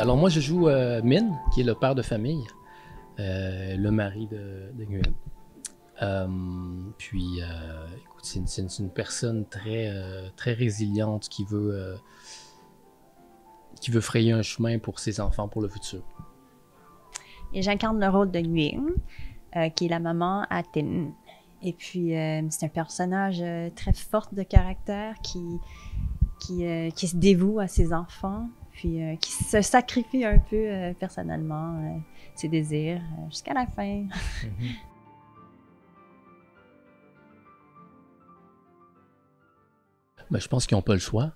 Alors moi, je joue Min, qui est le père de famille, le mari de Nguyen. Écoute, c'est une personne très résiliente qui veut frayer un chemin pour ses enfants, pour le futur. Et j'incarne le rôle de Nguyen, qui est la maman à Tin. Et puis, c'est un personnage très fort de caractère qui se dévoue à ses enfants, puis qui se sacrifie un peu personnellement, ses désirs, jusqu'à la fin. Ben, je pense qu'ils n'ont pas le choix,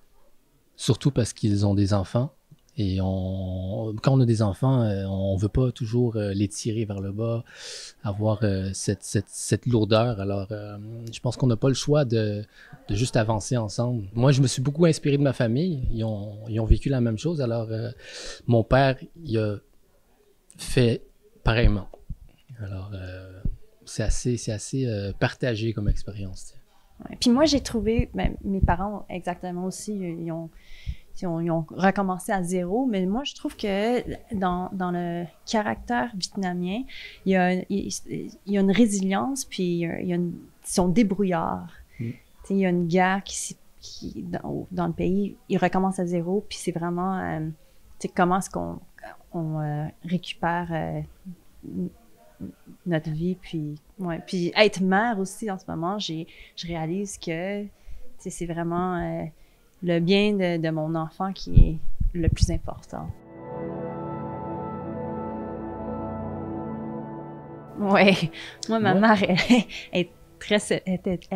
surtout parce qu'ils ont des enfants. Et quand on a des enfants, on ne veut pas toujours les tirer vers le bas, avoir cette lourdeur. Alors, je pense qu'on n'a pas le choix de juste avancer ensemble. Moi, je me suis beaucoup inspiré de ma famille. Ils ont vécu la même chose. Alors, mon père, il a fait pareillement. Alors, c'est assez partagé comme expérience. Ouais. Puis moi, j'ai trouvé, mes parents exactement aussi, ils ont recommencé à zéro, mais moi, je trouve que dans le caractère vietnamien, il y a une résilience, puis ils sont débrouillards. Il y a une guerre qui dans le pays, ils recommencent à zéro, puis c'est vraiment comment est-ce qu'on récupère notre vie, puis être mère aussi en ce moment, je réalise que c'est vraiment le bien de mon enfant qui est le plus important. Oui, moi, ma mère, elle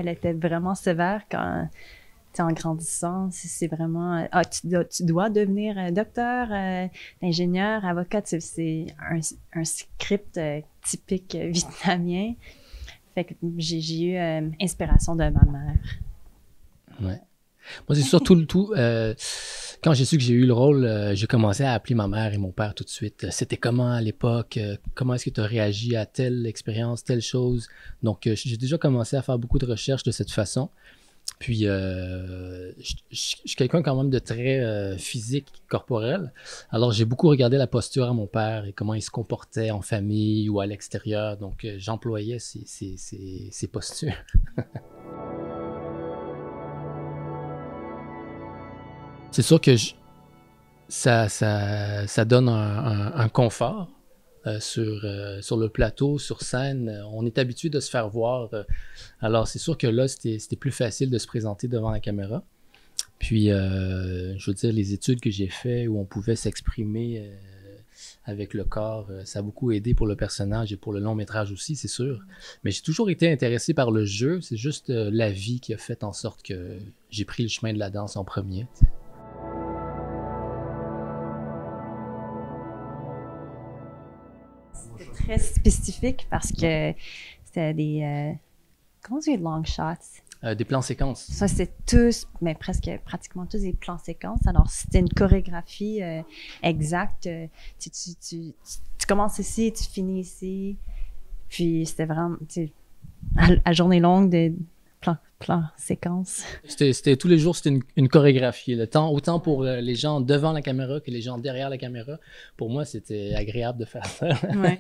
était vraiment sévère quand, en grandissant. C'est vraiment, tu dois devenir docteur, ingénieur, avocat. C'est un script typique vietnamien. Fait que j'ai eu inspiration de ma mère. Ouais. Moi, c'est surtout quand j'ai su que j'ai eu le rôle, j'ai commencé à appeler ma mère et mon père tout de suite. C'était comment à l'époque? Comment est-ce que tu as réagi à telle expérience, telle chose? Donc, j'ai déjà commencé à faire beaucoup de recherches de cette façon. Puis, je suis quelqu'un quand même de très physique, corporel. Alors, j'ai beaucoup regardé la posture à mon père et comment il se comportait en famille ou à l'extérieur. Donc, j'employais ses postures. C'est sûr que ça donne un confort sur le plateau, sur scène. On est habitué de se faire voir. Alors, c'est sûr que là, c'était plus facile de se présenter devant la caméra. Puis, je veux dire, les études que j'ai faites où on pouvait s'exprimer avec le corps, ça a beaucoup aidé pour le personnage et pour le long métrage aussi, c'est sûr. Mais j'ai toujours été intéressé par le jeu. C'est juste la vie qui a fait en sorte que j'ai pris le chemin de la danse en premier. T'sais. Très spécifique parce que c'était des comment on dit long shots? Des plans séquences. Ça, c'est tous, mais pratiquement tous des plans séquences. Alors, c'était une chorégraphie exacte. Tu commences ici, tu finis ici. Puis, c'était vraiment, à journée longue de plans séquences. C'était tous les jours, c'était une chorégraphie. Autant pour les gens devant la caméra que les gens derrière la caméra. Pour moi, c'était agréable de faire ça. Ouais.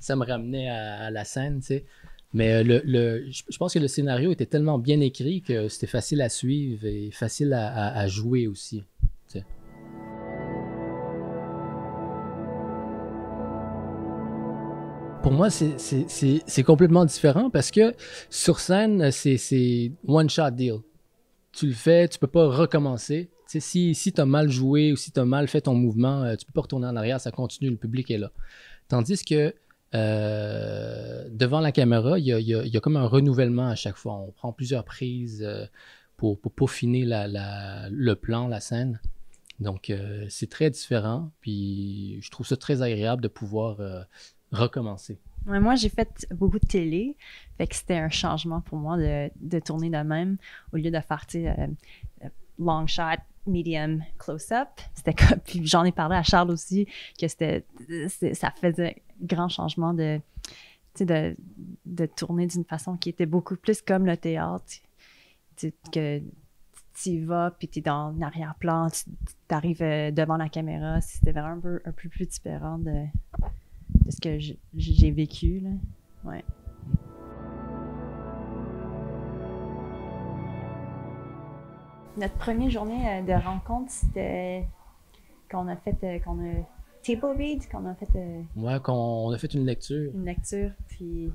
Ça me ramenait à la scène, tu sais. Mais je pense que le scénario était tellement bien écrit que c'était facile à suivre et facile à jouer aussi. Tu sais. Pour moi, c'est complètement différent parce que sur scène, c'est one-shot deal. Tu le fais, tu peux pas recommencer. Tu sais, si tu as mal joué ou si tu as mal fait ton mouvement, tu peux pas retourner en arrière, ça continue, le public est là. Tandis que devant la caméra, il y a comme un renouvellement à chaque fois. On prend plusieurs prises pour peaufiner le plan, la scène. Donc, c'est très différent. Puis, je trouve ça très agréable de pouvoir recommencer. Ouais, moi, j'ai fait beaucoup de télé. Fait que c'était un changement pour moi de tourner de même au lieu de faire, long shot, medium, close-up. C'était comme, puis j'en ai parlé à Charles aussi, que ça faisait grand changement de tourner d'une façon qui était beaucoup plus comme le théâtre, que tu y vas, puis tu es dans l'arrière-plan, tu arrives devant la caméra. C'était vraiment un peu plus différent de ce que j'ai vécu, là. Ouais. Notre première journée de rencontre, c'était qu'on a table read, qu'on a fait Ouais, on a fait une lecture. une lecture, puis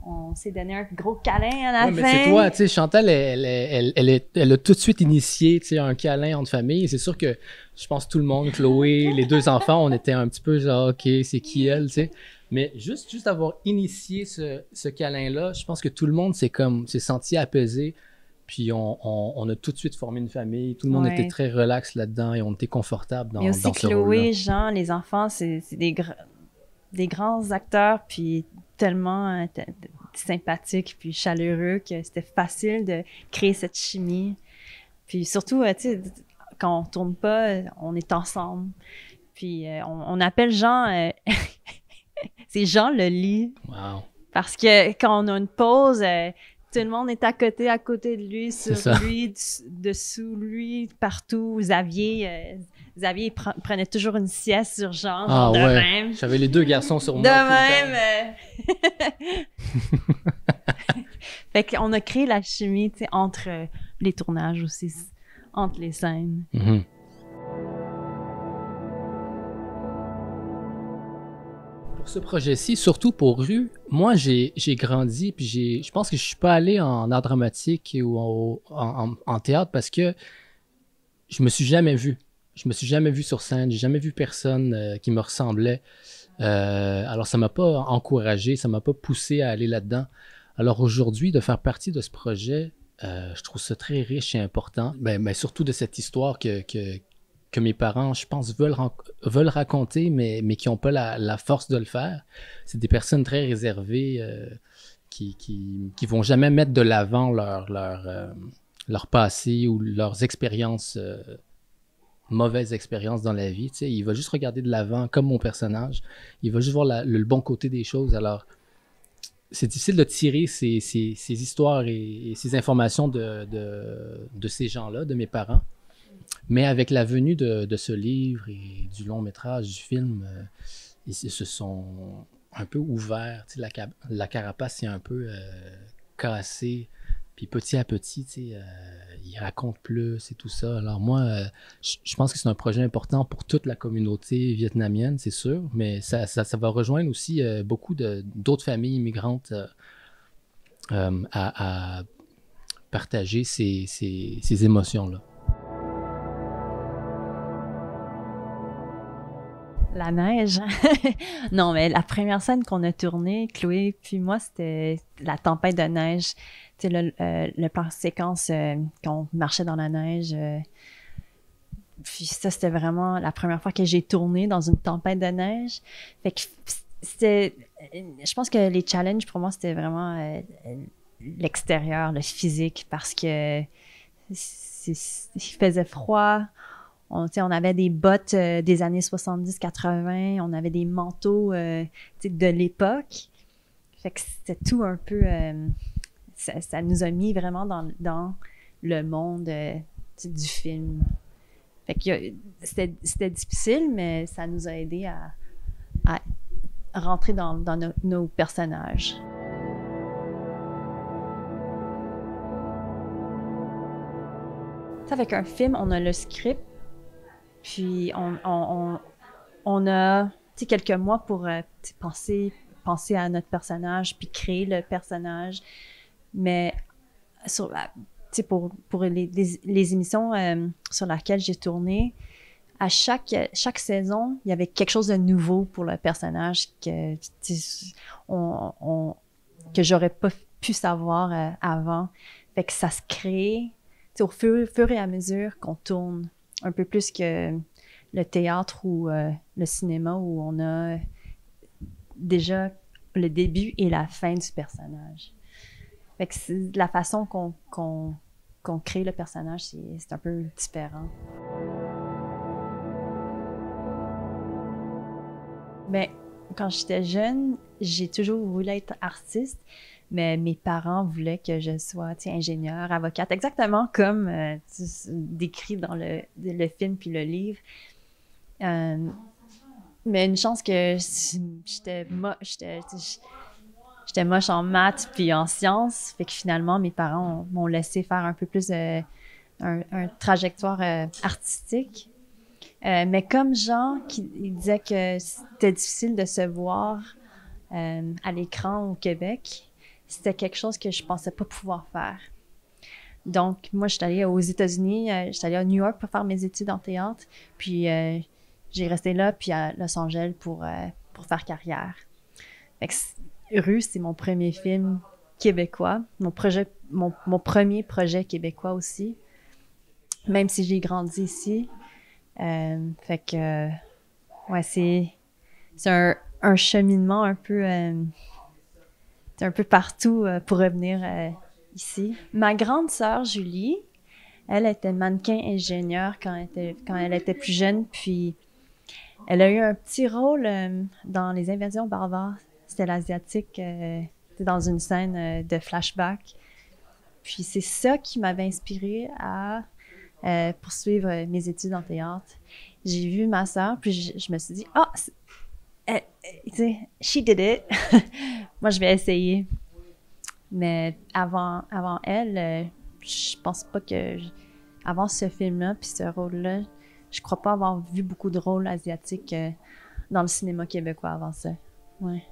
on s'est donné un gros câlin à la fin. Mais c'est toi, tu sais, Chantal, elle a tout de suite initié, tu sais, un câlin entre famille. C'est sûr que je pense tout le monde, Chloé, les 2 enfants, on était un petit peu genre, OK, c'est qui elle, tu sais. Mais juste avoir initié ce câlin-là, je pense que tout le monde s'est senti apaisé. Puis on a tout de suite formé une famille. Tout le monde était très relax là-dedans et on était confortable dans ce rôle-là. Et aussi Chloé, Jean, les enfants, c'est des grands acteurs, puis tellement sympathiques, puis chaleureux que c'était facile de créer cette chimie. Puis surtout, tu sais, quand on tourne pas, on est ensemble. Puis on appelle Jean... c'est Jean le lit. Wow. Parce que quand on a une pause... tout le monde est à côté de lui, sur lui, dessous lui, partout. Xavier prenait toujours une sieste sur Jean, genre de même. J'avais les 2 garçons sur moi. De même. Fait qu'on a créé la chimie, tu sais, entre les tournages aussi, entre les scènes. Mm-hmm. Pour ce projet-ci, surtout pour Rue, moi, j'ai grandi, puis je pense que je suis pas allé en art dramatique ou en théâtre parce que je me suis jamais vu. Je me suis jamais vu sur scène, j'ai jamais vu personne qui me ressemblait. Alors, ça m'a pas encouragé, ça m'a pas poussé à aller là-dedans. Alors aujourd'hui, de faire partie de ce projet, je trouve ça très riche et important. Mais surtout de cette histoire que mes parents, je pense, veulent raconter, mais qui n'ont pas la force de le faire. C'est des personnes très réservées qui vont jamais mettre de l'avant leur passé ou leurs expériences, mauvaises expériences dans la vie. Tu sais, il va juste regarder de l'avant, comme mon personnage. Il va juste voir le bon côté des choses. Alors, c'est difficile de tirer ces histoires et ces informations de ces gens-là, de mes parents. Mais avec la venue de ce livre et du long métrage, du film, ils se sont un peu ouverts. Tu sais, la carapace s'est un peu cassée. Puis petit à petit, tu sais, ils racontent plus et tout ça. Alors moi, je pense que c'est un projet important pour toute la communauté vietnamienne, c'est sûr. Mais ça va rejoindre aussi beaucoup d'autres familles immigrantes à partager ces émotions-là. La neige. Non, mais la première scène qu'on a tournée, Chloé puis moi, c'était la tempête de neige. Tu sais, le plan séquence qu'on marchait dans la neige. Puis ça, c'était vraiment la première fois que j'ai tourné dans une tempête de neige. Fait que c'était... Je pense que les challenges, pour moi, c'était vraiment l'extérieur, le physique, parce que il faisait froid. On avait des bottes des années 70-80, on avait des manteaux de l'époque. Fait que c'était tout un peu... ça nous a mis vraiment dans le monde du film. Fait que c'était difficile, mais ça nous a aidé à rentrer dans nos personnages. Avec un film, on a le script, puis on a quelques mois pour penser à notre personnage, puis créer le personnage. Mais pour les émissions sur lesquelles j'ai tourné, à chaque saison, il y avait quelque chose de nouveau pour le personnage que j'aurais pas pu savoir avant. Fait que ça se crée au fur et à mesure qu'on tourne. Un peu plus que le théâtre ou le cinéma où on a déjà le début et la fin du personnage. Fait que c'est la façon qu'on crée le personnage, c'est un peu différent. Mais quand j'étais jeune, j'ai toujours voulu être artiste, Mais mes parents voulaient que je sois, tu sais, ingénieure, avocate, exactement comme décrit dans le film puis le livre. Mais une chance que j'étais moche en maths puis en sciences, fait que finalement, mes parents m'ont laissé faire un peu plus un trajectoire artistique. Mais comme Jean, il disait que c'était difficile de se voir à l'écran au Québec, c'était quelque chose que je pensais pas pouvoir faire. Donc, moi, je suis allée aux États-Unis, je suis allée à New York pour faire mes études en théâtre, puis j'ai resté là, puis à Los Angeles pour faire carrière. Fait que Rue, c'est mon premier film québécois, mon premier projet québécois aussi, même si j'ai grandi ici. Fait que, ouais, c'est un cheminement un peu, un peu partout pour revenir ici. Ma grande sœur, Julie, elle était mannequin ingénieur quand elle était plus jeune, puis elle a eu un petit rôle dans Les Invasions barbares. C'était l'Asiatique, dans une scène de flashback. Puis c'est ça qui m'avait inspirée à poursuivre mes études en théâtre. J'ai vu ma sœur, puis je me suis dit, tu sais, she did it. Moi, je vais essayer. Mais avant elle, je pense pas que... avant ce film-là, puis ce rôle-là, je crois pas avoir vu beaucoup de rôles asiatiques dans le cinéma québécois avant ça. Ouais.